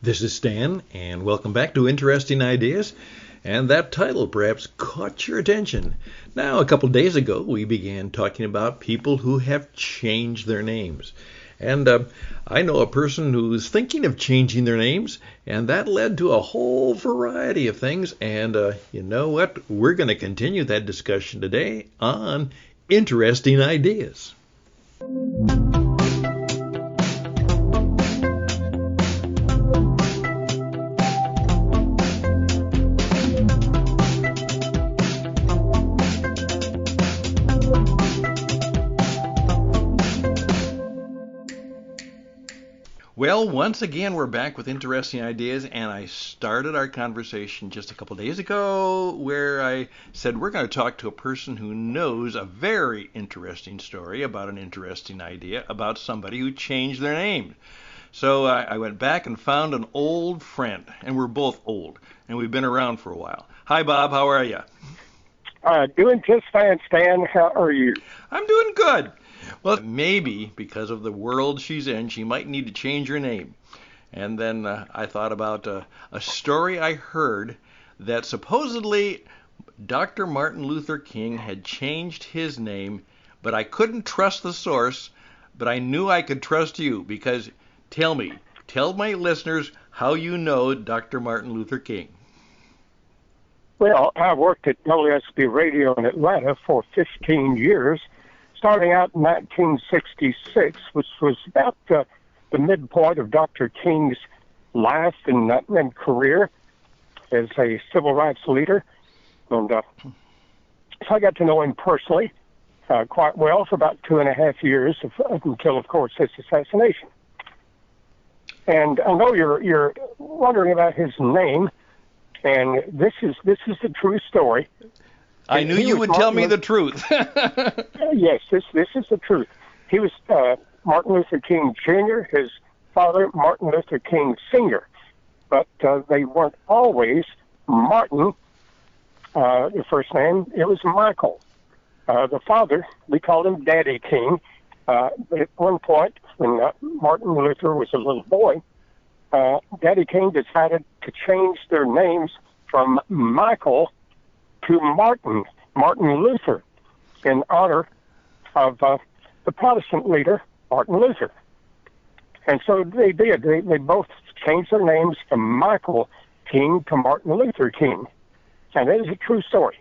This is Stan, and welcome back to Interesting Ideas. And that title perhaps caught your attention. Now, a couple days ago, we began talking about people who have changed their names. And I know a person who's thinking of changing their names, and that led to a whole variety of things. And you know what? We're going to continue that discussion today on Interesting Ideas. Well, once again, we're back with Interesting Ideas, and I started our conversation just a couple days ago where I said we're going to talk to a person who knows a very interesting story about an interesting idea about somebody who changed their name. So I went back and found an old friend, and we're both old, and we've been around for a while. Hi, Bob. How are you? Doing just fine, Stan. How are you? I'm doing good. Well, maybe because of the world she's in, she might need to change her name. And then I thought about a story I heard that supposedly Dr. Martin Luther King had changed his name, but I couldn't trust the source, but I knew I could trust you because tell my listeners how you know Dr. Martin Luther King. Well, I worked at WSB Radio in Atlanta for 15 years. Starting out in 1966, which was about the midpoint of Dr. King's life and career as a civil rights leader. And so I got to know him personally quite well for about 2.5 years until, of course, his assassination. And I know you're wondering about his name, and this is the true story. I knew you would tell me the truth. Yes, this is the truth. He was Martin Luther King Jr., his father, Martin Luther King Sr., but they weren't always Martin, the first name. It was Michael. The father, we called him Daddy King. But at one point, when Martin Luther was a little boy, Daddy King decided to change their names from Michael to Martin Luther, in honor of the Protestant leader, Martin Luther. And so they did. They both changed their names from Michael King to Martin Luther King. And that is a true story.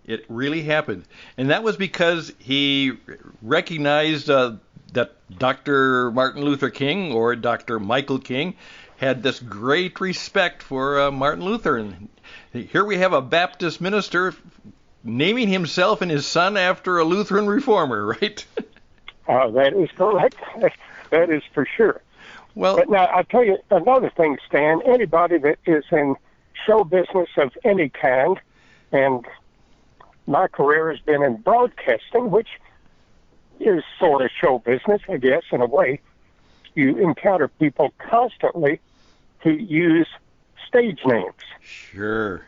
It really happened. And that was because he recognized that Dr. Martin Luther King, or Dr. Michael King, had this great respect for Martin Luther. And here we have a Baptist minister naming himself and his son after a Lutheran reformer, right? That is correct. That is for sure. Well, but now I'll tell you another thing, Stan. Anybody that is in show business of any kind, and my career has been in broadcasting, which is sort of show business, I guess, in a way. You encounter people constantly who use stage names. Sure.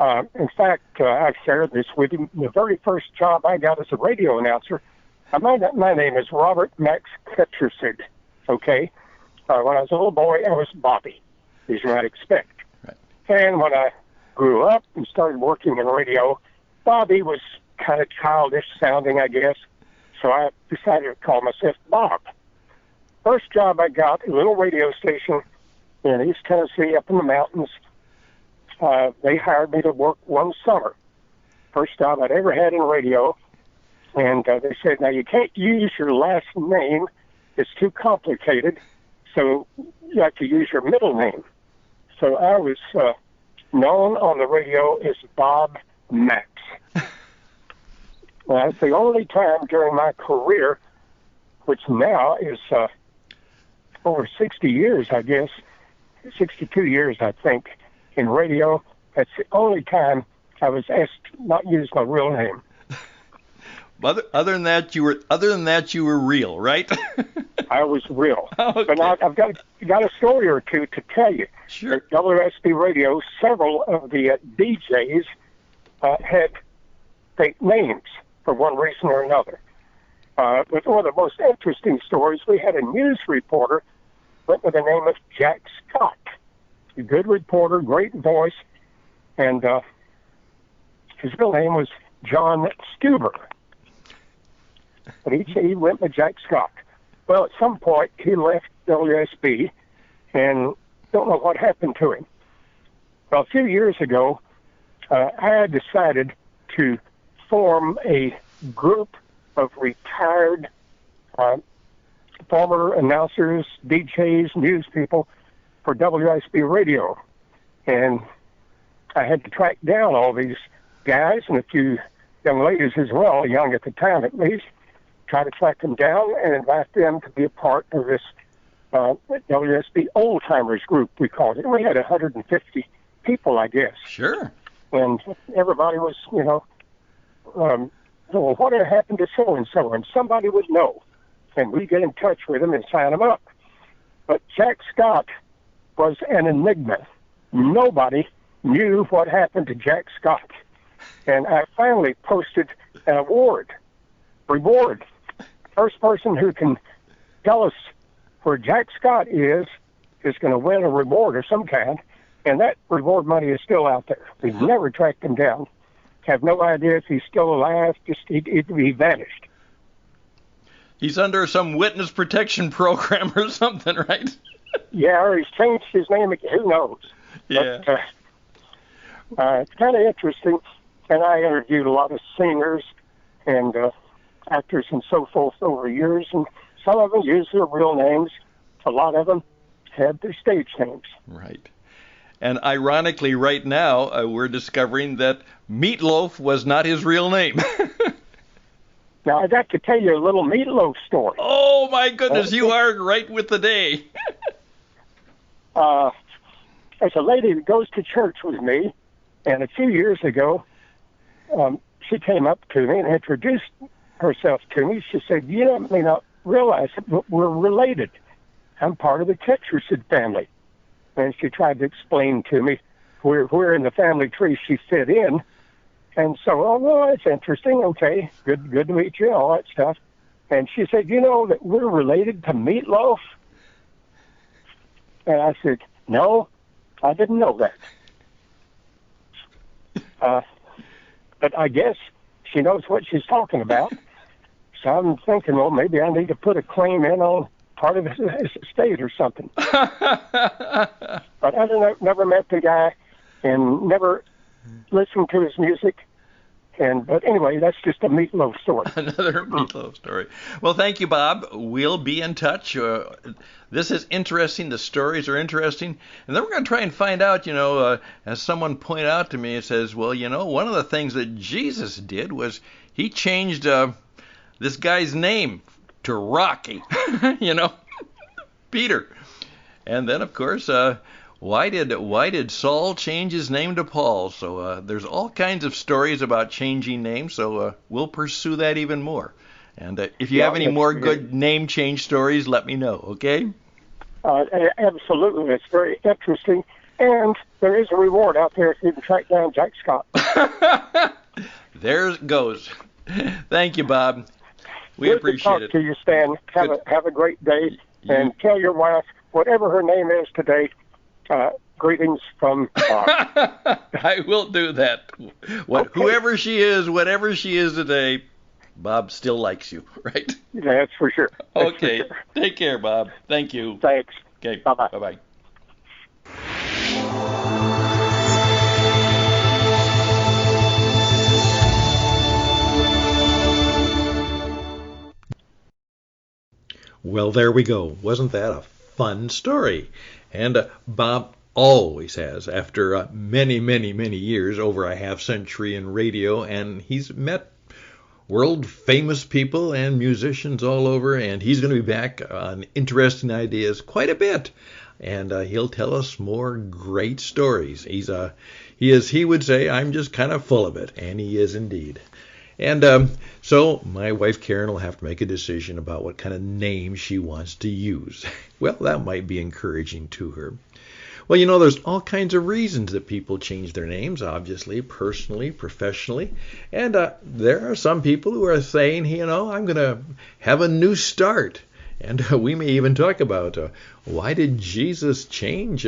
In fact, I've shared this with you. The very first job I got as a radio announcer, my name is Robert Max Ketchersig, okay? When I was a little boy, I was Bobby, as you might expect. Right. And when I grew up and started working in radio, Bobby was kind of childish sounding, I guess, so I decided to call myself Bob. First job I got, a little radio station in East Tennessee up in the mountains. They hired me to work one summer. First job I'd ever had in radio. And they said, now you can't use your last name. It's too complicated. So you have to use your middle name. So I was known on the radio as Bob Max. Well, that's the only time during my career, which now is over 60 years, I guess, 62 years, I think, in radio. That's the only time I was asked not use my real name. Other than that, you were real, right? I was real. Okay. But now I've got a story or two to tell you. Sure. At WSB Radio, several of the DJs had fake names for one reason or another. But one of the most interesting stories, we had a news reporter went by the name of Jack Scott. A good reporter, great voice, and his real name was John Stuber. But he went by Jack Scott. Well, at some point, he left WSB, and don't know what happened to him. Well, a few years ago, I had decided to form a group of retired former announcers, DJs, news people for WSB Radio. And I had to track down all these guys and a few young ladies as well, young at the time at least, try to track them down and invite them to be a part of this WSB Old Timers group, we called it. We had 150 people, I guess. Sure. And everybody was, well, what had happened to so-and-so? And somebody would know. And we'd get in touch with them and sign them up. But Jack Scott was an enigma. Nobody knew what happened to Jack Scott. And I finally posted an reward. First person who can tell us where Jack Scott is going to win a reward of some kind. And that reward money is still out there. We've never tracked him down. Have no idea if he's still alive. Just he vanished. He's under some witness protection program or something, right? Yeah, or he's changed his name. Who knows? Yeah. But, it's kind of interesting. And I interviewed a lot of singers and actors and so forth over years. And some of them use their real names. A lot of them have their stage names. Right. And ironically, right now, we're discovering that Meatloaf was not his real name. Now, I'd have to tell you a little Meatloaf story. Oh, my goodness, you are right with the day. There's a lady that goes to church with me, and a few years ago, she came up to me and introduced herself to me. She said, you may not realize it, but we're related. I'm part of the Tetcherson family. And she tried to explain to me where in the family tree she fit in. And so, oh, well, that's interesting. Okay, good to meet you, all that stuff. And she said, that we're related to Meatloaf? And I said, no, I didn't know that. But I guess she knows what she's talking about. So I'm thinking, well, maybe I need to put a claim in on part of his estate or something. But I never met the guy and never listened to his music. But anyway, that's just a Meatloaf story. Another Meatloaf story. Well, thank you, Bob. We'll be in touch. This is interesting. The stories are interesting. And then we're going to try and find out, as someone pointed out to me, it says, well, one of the things that Jesus did was he changed this guy's name to Rocky, Peter. And then, of course, why did Saul change his name to Paul? So there's all kinds of stories about changing names, so we'll pursue that even more. And if you have any more good name change stories, let me know, okay? Absolutely. It's very interesting. And there is a reward out there if you can track down Jack Scott. There it goes. Thank you, Bob. We appreciate it. Good to talk to you, Stan. Have a great day. And tell your wife, whatever her name is today, greetings from Bob. I will do that. Okay. Whoever she is, whatever she is today, Bob still likes you, right? That's for sure. Okay. Take care, Bob. Thank you. Thanks. Okay. Bye-bye. Bye-bye. Well, there we go. Wasn't that a fun story? And Bob always has, after many, many, many years, over a half century in radio, and he's met world-famous people and musicians all over, and he's going to be back on Interesting Ideas quite a bit. And he'll tell us more great stories. He would say, I'm just kind of full of it, and he is indeed. And so my wife Karen will have to make a decision about what kind of name she wants to use. Well, that might be encouraging to her. Well, there's all kinds of reasons that people change their names, obviously, personally, professionally. And there are some people who are saying, I'm going to have a new start. And we may even talk about why did Jesus change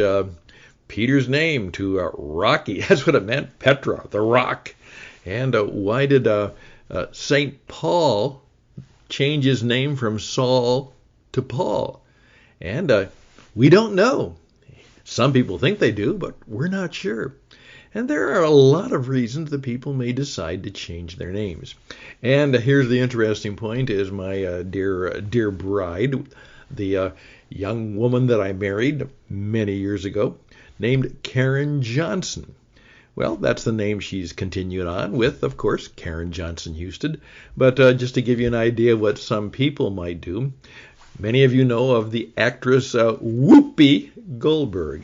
Peter's name to Rocky? That's what it meant, Petra, the rock. And why did St. Paul change his name from Saul to Paul? And we don't know. Some people think they do, but we're not sure. And there are a lot of reasons that people may decide to change their names. And here's the interesting point: is my dear bride, the young woman that I married many years ago, named Karen Johnson. Well, that's the name she's continued on with, of course, Karen Johnson Houston. But just to give you an idea of what some people might do, many of you know of the actress Whoopi Goldberg.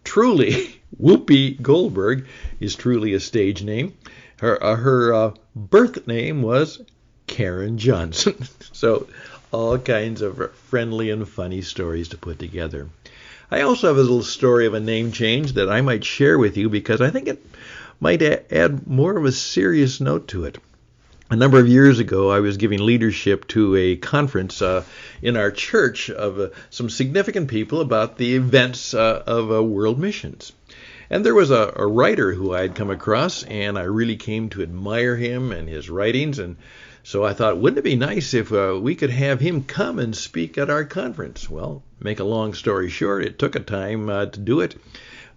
Truly, Whoopi Goldberg is truly a stage name. Her birth name was Karen Johnson. So all kinds of friendly and funny stories to put together. I also have a little story of a name change that I might share with you because I think it might add more of a serious note to it. A number of years ago, I was giving leadership to a conference in our church of some significant people about the events of world missions. And there was a writer who I had come across, and I really came to admire him and his writings. And so I thought, wouldn't it be nice if we could have him come and speak at our conference? Well, make a long story short, it took a time to do it.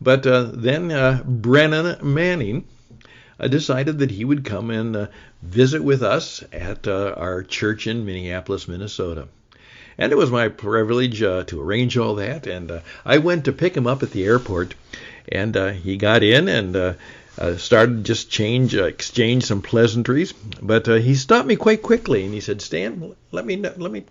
But then Brennan Manning decided that he would come and visit with us at our church in Minneapolis, Minnesota. And it was my privilege to arrange all that. And I went to pick him up at the airport, and he got in and started just exchange some pleasantries. But he stopped me quite quickly, and he said, "Stan, let me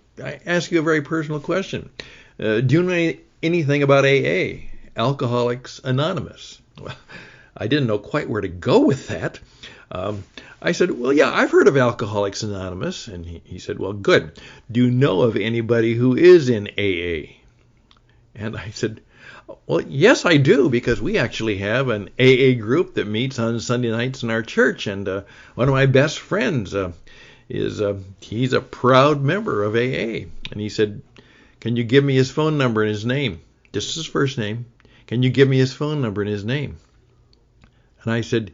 ask you a very personal question. Do you know anything about AA, Alcoholics Anonymous?" Well, I didn't know quite where to go with that. I said, "Well, yeah, I've heard of Alcoholics Anonymous." And he said, "Well, good. Do you know of anybody who is in AA?" And I said, "Well, yes, I do, because we actually have an AA group that meets on Sunday nights in our church. And one of my best friends he's a proud member of AA." And he said, "Can you give me his phone number and his name? Just his first name. Can you give me his phone number and his name?" And I said,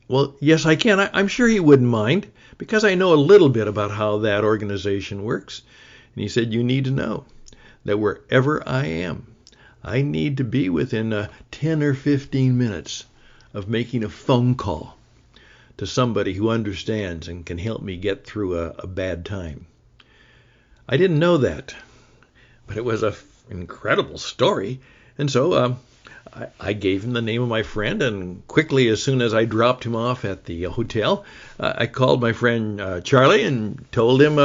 "Well, yes, I can. I'm sure he wouldn't mind, because I know a little bit about how that organization works." And he said, "You need to know that wherever I am, I need to be within 10 or 15 minutes of making a phone call to somebody who understands and can help me get through a bad time." I didn't know that, but it was an incredible story. And so I gave him the name of my friend, and quickly, as soon as I dropped him off at the hotel, I called my friend Charlie and told him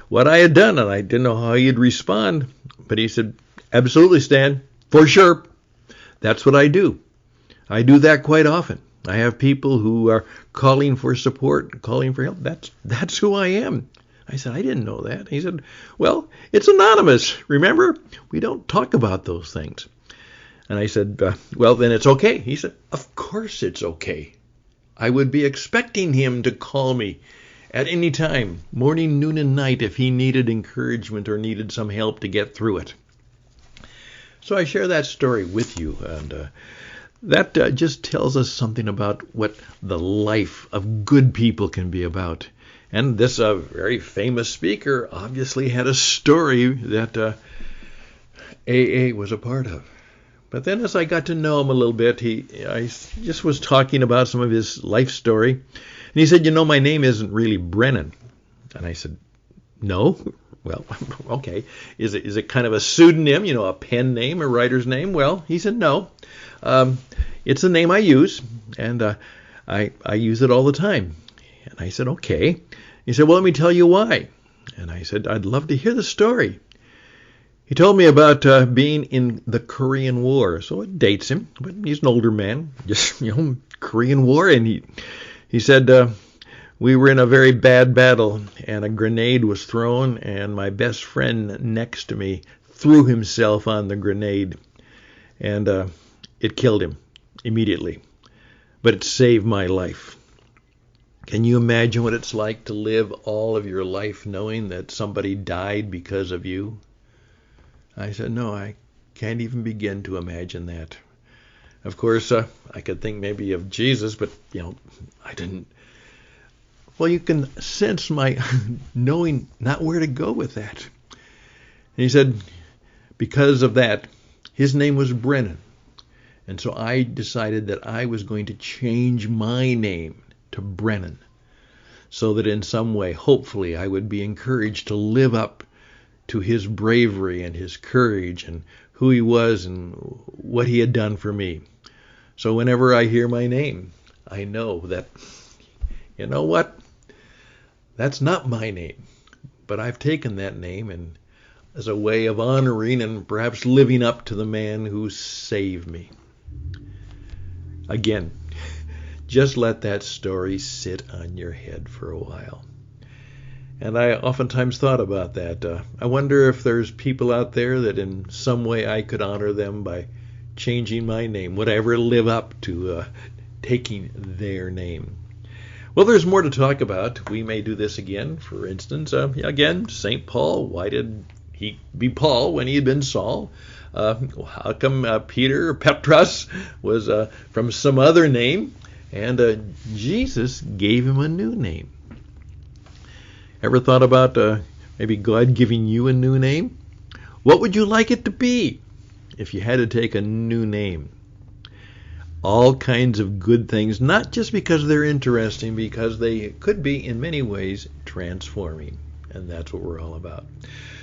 what I had done, and I didn't know how he'd respond, but he said, "Absolutely, Stan, for sure. That's what I do. I do that quite often. I have people who are calling for support, calling for help. That's who I am." I said, "I didn't know that." He said, "Well, it's anonymous. Remember, we don't talk about those things." And I said, "Well, then it's okay." He said, "Of course it's okay. I would be expecting him to call me at any time, morning, noon, and night, if he needed encouragement or needed some help to get through it." So I share that story with you, and that just tells us something about what the life of good people can be about. And this very famous speaker obviously had a story that AA was a part of. But then as I got to know him a little bit, I just was talking about some of his life story. And he said, "You know, my name isn't really Brennan." And I said, "No? Well, okay. Is it kind of a pseudonym, a pen name, a writer's name?" Well, he said, "No. It's a name I use, and I use it all the time." And I said, "Okay." He said, "Well, let me tell you why." And I said, "I'd love to hear the story." He told me about being in the Korean War, so it dates him, but he's an older man, just, Korean War. And he said, "We were in a very bad battle, and a grenade was thrown, and my best friend next to me threw himself on the grenade, and it killed him immediately, but it saved my life." Can you imagine what it's like to live all of your life knowing that somebody died because of you? I said, no, I can't even begin to imagine that. Of course, I could think maybe of Jesus, but, I didn't. Well, you can sense my knowing not where to go with that. And he said, because of that, his name was Brennan. And so I decided that I was going to change my name to Brennan so that in some way, hopefully, I would be encouraged to live up to his bravery and his courage and who he was and what he had done for me. So whenever I hear my name, I know that, you know what? That's not my name, but I've taken that name and as a way of honoring and perhaps living up to the man who saved me. Again, just let that story sit on your head for a while. And I oftentimes thought about that. I wonder if there's people out there that in some way I could honor them by changing my name. Would I ever live up to taking their name? Well, there's more to talk about. We may do this again. For instance, again, St. Paul. Why did he be Paul when he had been Saul? How come Peter, Petros, was from some other name? And Jesus gave him a new name. Ever thought about maybe God giving you a new name? What would you like it to be if you had to take a new name? All kinds of good things, not just because they're interesting, because they could be in many ways transforming. And that's what we're all about.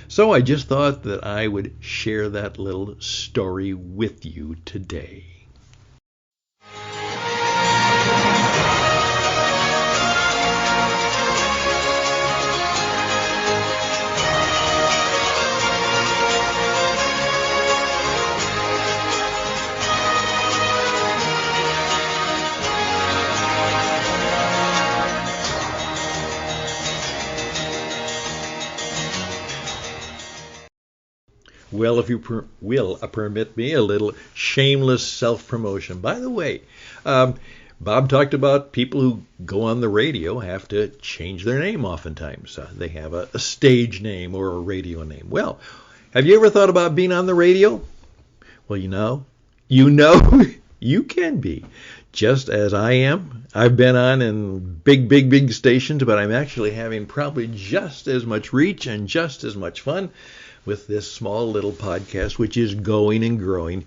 So I just thought that I would share that little story with you today. Well, if you will permit me a little shameless self-promotion. By the way, Bob talked about people who go on the radio have to change their name oftentimes. They have a stage name or a radio name. Well, have you ever thought about being on the radio? Well, you can be. Just as I am. I've been on in big stations, but I'm actually having probably just as much reach and just as much fun with this small little podcast, which is going and growing.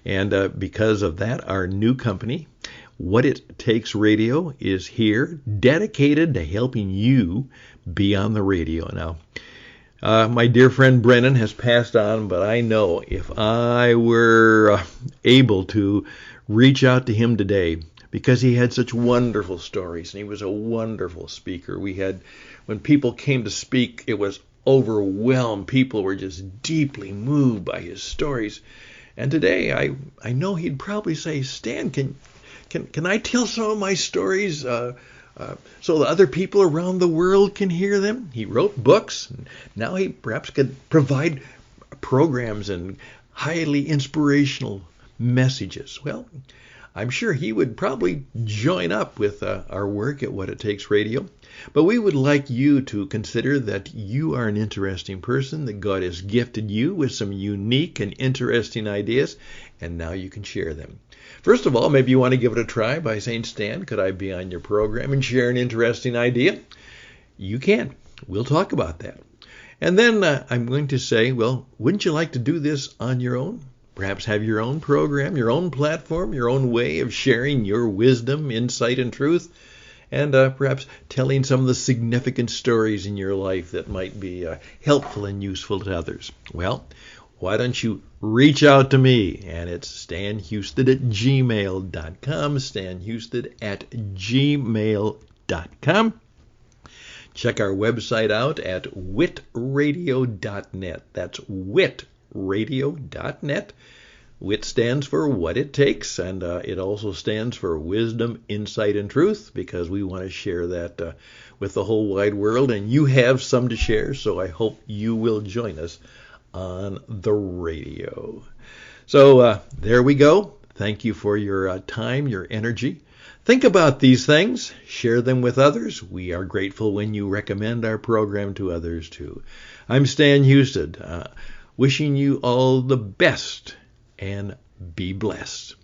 And because of that, our new company, What It Takes Radio, is here, dedicated to helping you be on the radio. Now, my dear friend Brennan has passed on, but I know if I were able to reach out to him today, because he had such wonderful stories and he was a wonderful speaker. When people came to speak, it was overwhelmed. People were just deeply moved by his stories. And today, I know he'd probably say, Stan, can I tell some of my stories so the other people around the world can hear them? He wrote books. And now he perhaps could provide programs and highly inspirational messages. Well, I'm sure he would probably join up with our work at What It Takes Radio. But we would like you to consider that you are an interesting person, that God has gifted you with some unique and interesting ideas, and now you can share them. First of all, maybe you want to give it a try by saying, Stan, could I be on your program and share an interesting idea? You can. We'll talk about that. And then I'm going to say, well, wouldn't you like to do this on your own? Perhaps have your own program, your own platform, your own way of sharing your wisdom, insight, and truth, and perhaps telling some of the significant stories in your life that might be helpful and useful to others. Well, why don't you reach out to me? And it's stanhusted@gmail.com, stanhusted@gmail.com. Check our website out at witradio.net. That's witradio.net. WIT stands for What It Takes, and it also stands for Wisdom, Insight, and Truth, because we want to share that with the whole wide world, and you have some to share, so I hope you will join us on the radio. So there we go. Thank you for your time, your energy. Think about these things. Share them with others. We are grateful when you recommend our program to others, too. I'm Stan Husted. Wishing you all the best and be blessed.